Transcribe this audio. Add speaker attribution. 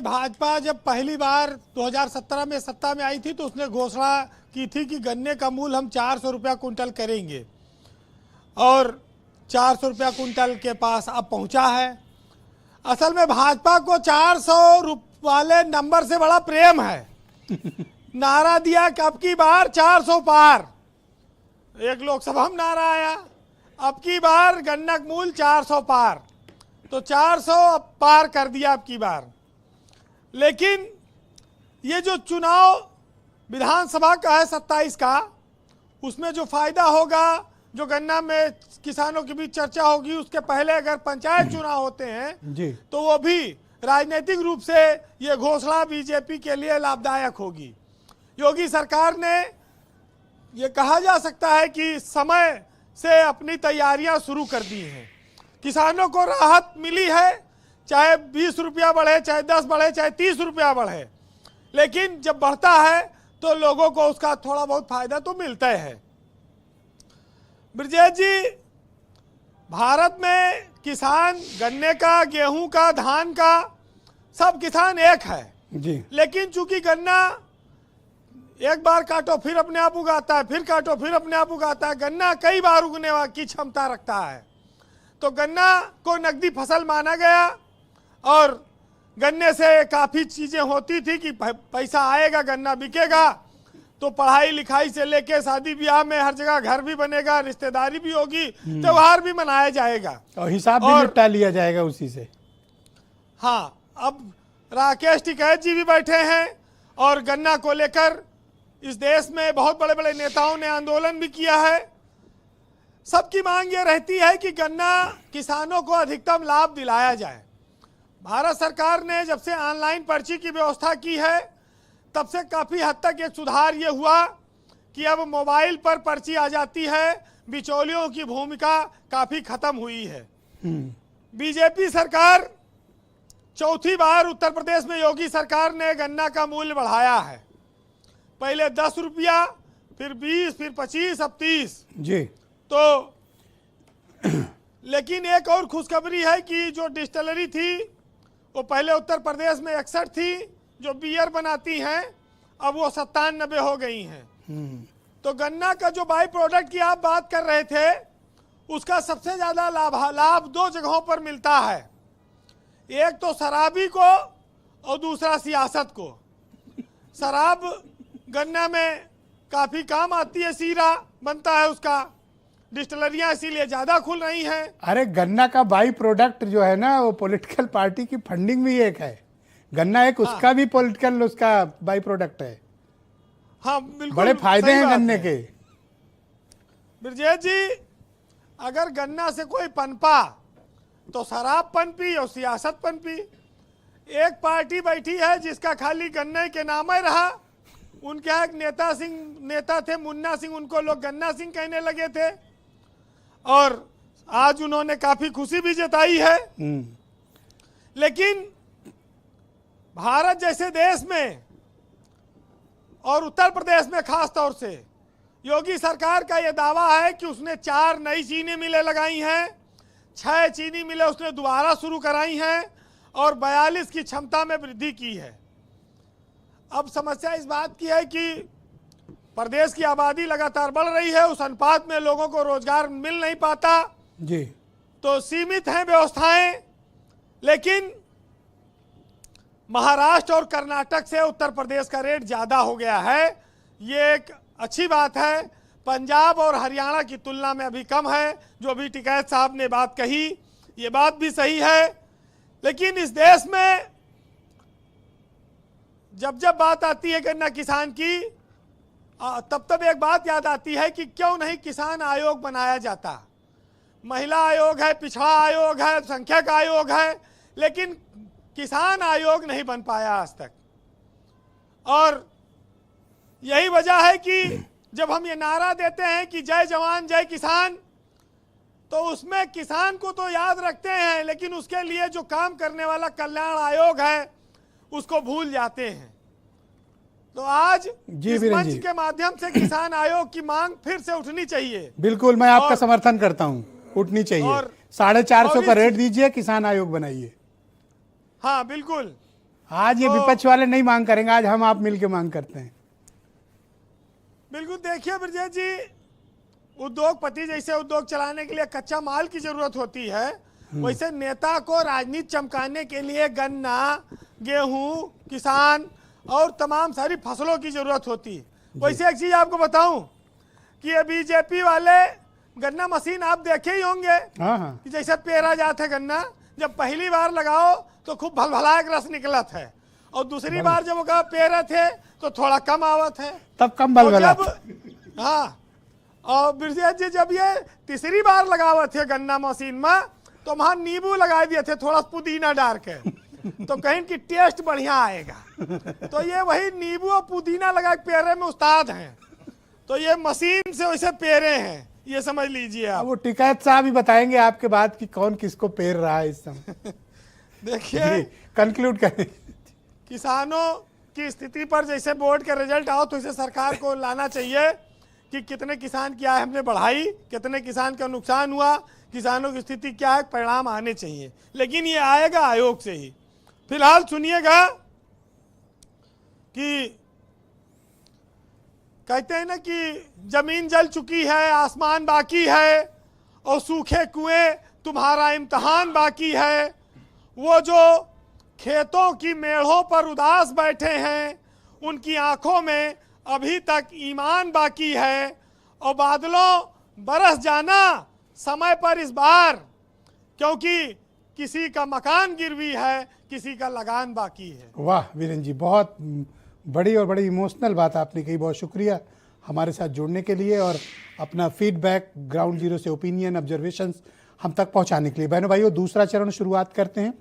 Speaker 1: भाजपा जब पहली बार 2017 में सत्ता में आई थी तो उसने घोषणा की थी कि गन्ने का मूल्य हम 400 रुपया कुंटल करेंगे और 400 रुपया कुंटल के पास अब पहुंचा है। असल में भाजपा को 400 वाले नंबर से बड़ा प्रेम है। नारा दिया कि अब की बार 400 पार, एक लोकसभा में नारा आया अब की बार गन्ना मूल्य 400 पार, तो 400 अब पार कर दिया अब की बार। लेकिन ये जो चुनाव विधानसभा का है 27 का, उसमें जो फायदा होगा, जो गन्ना में किसानों के बीच चर्चा होगी, उसके पहले अगर पंचायत चुनाव होते हैं
Speaker 2: जी,
Speaker 1: तो वो भी राजनीतिक रूप से ये घोषणा बीजेपी के लिए लाभदायक होगी। योगी सरकार ने ये कहा जा सकता है कि समय से अपनी तैयारियां शुरू कर दी हैं। किसानों को राहत मिली है, चाहे 20 रुपया बढ़े, चाहे 10 बढ़े, चाहे 30 रुपया बढ़े, लेकिन जब बढ़ता है तो लोगों को उसका थोड़ा बहुत फायदा तो मिलता है। ब्रजेश जी, भारत में किसान गन्ने का, गेहूं का, धान का, सब किसान एक है
Speaker 2: जी,
Speaker 1: लेकिन चूंकि गन्ना एक बार काटो फिर अपने आप उगाता है, फिर काटो फिर अपने आप उगाता है, गन्ना कई बार उगने की क्षमता रखता है, तो गन्ना को नकदी फसल माना गया और गन्ने से काफ़ी चीज़ें होती थी कि पैसा आएगा, गन्ना बिकेगा तो पढ़ाई लिखाई से लेके शादी ब्याह में हर जगह घर भी बनेगा, रिश्तेदारी भी होगी, त्योहार भी मनाया जाएगा
Speaker 2: और हिसाब भी निपटा लिया जाएगा उसी से।
Speaker 1: हाँ, अब राकेश टिकैत जी भी बैठे हैं और गन्ना को लेकर इस देश में बहुत बड़े बड़े नेताओं ने आंदोलन भी किया है। सबकी मांग ये रहती है कि गन्ना किसानों को अधिकतम लाभ दिलाया जाए। भारत सरकार ने जब से ऑनलाइन पर्ची की व्यवस्था की है तब से काफ़ी हद तक एक सुधार ये हुआ कि अब मोबाइल पर पर्ची आ जाती है, बिचौलियों की भूमिका काफ़ी खत्म हुई है। बीजेपी सरकार चौथी बार उत्तर प्रदेश में योगी सरकार ने गन्ना का मूल्य बढ़ाया है। पहले 10 रुपया, फिर 20, फिर 25, अब 30
Speaker 2: जी।
Speaker 1: तो लेकिन एक और खुशखबरी है कि जो डिस्टिलरी थी वो पहले उत्तर प्रदेश में 61 थी, जो बियर बनाती हैं अब वो 97 हो गई हैं। तो गन्ना का जो बाई प्रोडक्ट की आप बात कर रहे थे, उसका सबसे ज़्यादा लाभ 2 जगहों पर मिलता है, एक तो शराबी को और दूसरा सियासत को। शराब गन्ना में काफ़ी काम आती है, सीरा बनता है उसका, डिस्टिलरियाँ इसीलिए ज़्यादा खुल रही हैं।
Speaker 2: अरे गन्ना का बाई प्रोडक्ट जो है ना, वो पॉलिटिकल पार्टी की फंडिंग भी एक है। गन्ना एक उसका भी पॉलिटिकल उसका बाई प्रोडक्ट है।
Speaker 1: हाँ बिल्कुल,
Speaker 2: बड़े फायदे हैं गन्ने के।
Speaker 1: ब्रजेश जी, अगर गन्ना से कोई पनपा तो शराब पनपी और सियासत पनपी। एक पार्टी बैठी है जिसका खाली गन्ने के नाम ही रहा। उनके यहाँ एक नेता थे मुन्ना सिंह, उनको लोग गन्ना सिंह कहने लगे थे और आज उन्होंने काफी खुशी भी जताई है। लेकिन भारत जैसे देश में और उत्तर प्रदेश में खास तौर से योगी सरकार का यह दावा है कि उसने 4 नई चीनी मिलें लगाई हैं, 6 चीनी मिलें उसने दोबारा शुरू कराई हैं और 42 की क्षमता में वृद्धि की है। अब समस्या इस बात की है कि प्रदेश की आबादी लगातार बढ़ रही है, उस अनुपात में लोगों को रोजगार मिल नहीं पाता
Speaker 2: जी, तो
Speaker 1: सीमित हैं व्यवस्थाएं। लेकिन महाराष्ट्र और कर्नाटक से उत्तर प्रदेश का रेट ज़्यादा हो गया है, ये एक अच्छी बात है। पंजाब और हरियाणा की तुलना में अभी कम है, जो अभी टिकैत साहब ने बात कही ये बात भी सही है। लेकिन इस देश में जब जब बात आती है गन्ना किसान की, तब तब एक बात याद आती है कि क्यों नहीं किसान आयोग बनाया जाता। महिला आयोग है, पिछड़ा आयोग है, संख्यक आयोग है, लेकिन किसान आयोग नहीं बन पाया आज तक। और यही वजह है कि जब हम ये नारा देते हैं कि जय जवान जय किसान, तो उसमें किसान को तो याद रखते हैं लेकिन उसके लिए जो काम करने वाला कल्याण आयोग है उसको भूल जाते हैं। तो आज इस मंच के माध्यम से किसान आयोग की मांग फिर से उठनी चाहिए।
Speaker 2: बिल्कुल, मैं आपका समर्थन करता हूं, उठनी चाहिए। और 450 का रेट दीजिए, किसान आयोग बनाइए।
Speaker 1: हाँ बिल्कुल,
Speaker 2: आज ये विपक्ष वाले नहीं मांग करेंगे, आज हम आप मिलके मांग करते हैं।
Speaker 1: बिल्कुल, देखिए ब्रजेश जी, उद्योगपति जैसे उद्योग चलाने के लिए कच्चा माल की जरूरत होती है, वैसे नेता को राजनीति चमकाने के लिए गन्ना, गेहूं, किसान और तमाम सारी फसलों की जरूरत होती है। वैसे एक चीज आपको बताऊं कि ये बीजेपी वाले गन्ना मशीन आप देखे ही होंगे
Speaker 2: हाँ।
Speaker 1: कि जैसे पेरा जाता है गन्ना, जब पहली बार लगाओ तो खूब भलभला के रस निकलत है, और दूसरी बार जब वो पेरे थे तो थोड़ा कम आवत है,
Speaker 2: तब कम भलभला।
Speaker 1: हाँ, और ब्रजेश जी जब ये तीसरी बार लगावत थे गन्ना मशीन में, तो वहां नींबू लगा दिए थे थोड़ा पुदीना डाल के, तो कहीं की टेस्ट बढ़िया आएगा। तो ये वही नींबू और पुदीना लगा के पेरे में उस्ताद हैं, तो ये मशीन से वैसे पेरे हैं, ये समझ लीजिए आप।
Speaker 2: वो टिकैत साहब ही बताएंगे आपके बाद कि कौन किसको पेर रहा है इस समय।
Speaker 1: देखिए,
Speaker 2: कंक्लूड करें।
Speaker 1: किसानों की स्थिति पर जैसे बोर्ड का रिजल्ट आओ तो इसे सरकार को लाना चाहिए कि कितने किसान की आय हमने बढ़ाई, कितने किसान का नुकसान हुआ, किसानों की स्थिति क्या है, परिणाम आने चाहिए। लेकिन ये आएगा आयोग से ही। फिलहाल सुनिएगा कि कहते हैं ना कि जमीन जल चुकी है, आसमान बाकी है, और सूखे कुएं तुम्हारा इम्तिहान बाकी है। वो जो खेतों की मेढ़ों पर उदास बैठे हैं, उनकी आंखों में अभी तक ईमान बाकी है, और बादलों बरस जाना समय पर इस बार, क्योंकि किसी का मकान गिरवी है, किसी का लगान बाकी है।
Speaker 2: वाह वीरेंद्र जी, बहुत बड़ी और बड़ी इमोशनल बात आपने कही। बहुत शुक्रिया हमारे साथ जुड़ने के लिए और अपना फीडबैक, ग्राउंड जीरो से ओपिनियन, ऑब्जर्वेशंस हम तक पहुंचाने के लिए। बहनों भाइयों, दूसरा चरण शुरुआत करते हैं।